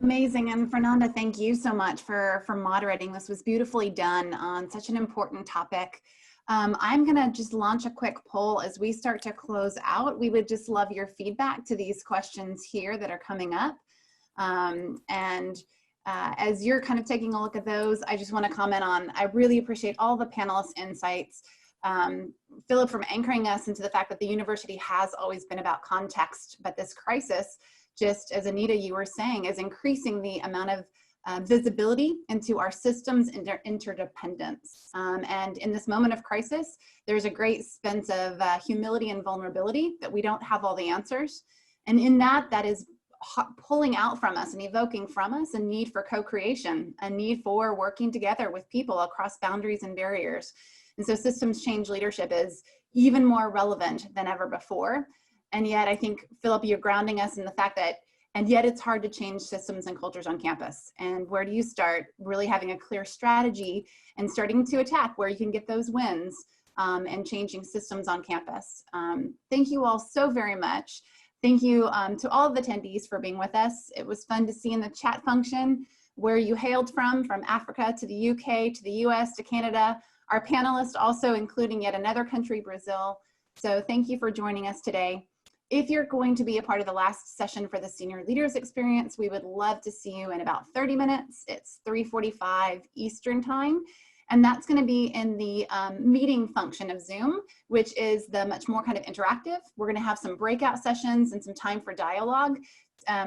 Amazing. And Fernanda, thank you so much for moderating. This was beautifully done on such an important topic. I'm going to just launch a quick poll as we start to close out. We would just love your feedback to these questions here that are coming up. As you're kind of taking a look at those, I just want to comment on, I really appreciate all the panelists' insights. Philip, from anchoring us into the fact that the university has always been about context, but this crisis, just as Anita, you were saying, is increasing the amount of visibility into our systems and their interdependence. And in this moment of crisis, there's a great sense of humility and vulnerability that we don't have all the answers. And in that is pulling out from us and evoking from us a need for co-creation, a need for working together with people across boundaries and barriers. And so systems change leadership is even more relevant than ever before. And yet I think, Philip, you're grounding us in the fact that, and yet it's hard to change systems and cultures on campus. And where do you start? Really having a clear strategy and starting to attack where you can get those wins and changing systems on campus. Thank you all so very much. Thank you to all of the attendees for being with us. It was fun to see in the chat function where you hailed from Africa to the UK, to the US, to Canada. our panelists also including yet another country, Brazil. So thank you for joining us today. If you're going to be a part of the last session for the Senior Leaders Experience, we would love to see you in about 30 minutes. It's 3:45 Eastern Time. And that's going to be in the meeting function of Zoom, which is the much more kind of interactive. We're going to have some breakout sessions and some time for dialogue,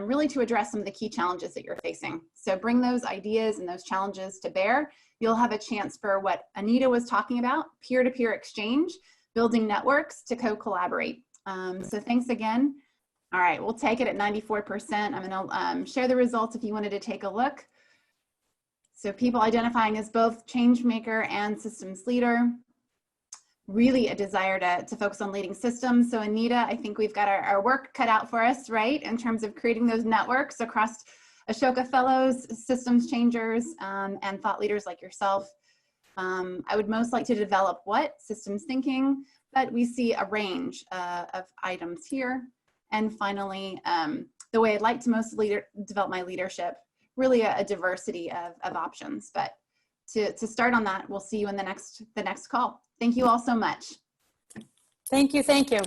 really to address some of the key challenges that you're facing. So bring those ideas and those challenges to bear. You'll have a chance for what Anita was talking about, peer-to-peer exchange, building networks to co-collaborate. So thanks again. All right, we'll take it at 94%. I'm going to share the results if you wanted to take a look. So people identifying as both change maker and systems leader, really a desire to focus on leading systems. So Anita, I think we've got our work cut out for us, right? In terms of creating those networks across Ashoka Fellows, systems changers, and thought leaders like yourself. I would most like to develop what? Systems thinking, but we see a range of items here. And finally, the way I'd like to most develop my leadership, really a diversity of options. But to start on that, we'll see you in the next call. Thank you all so much. Thank you. Thank you.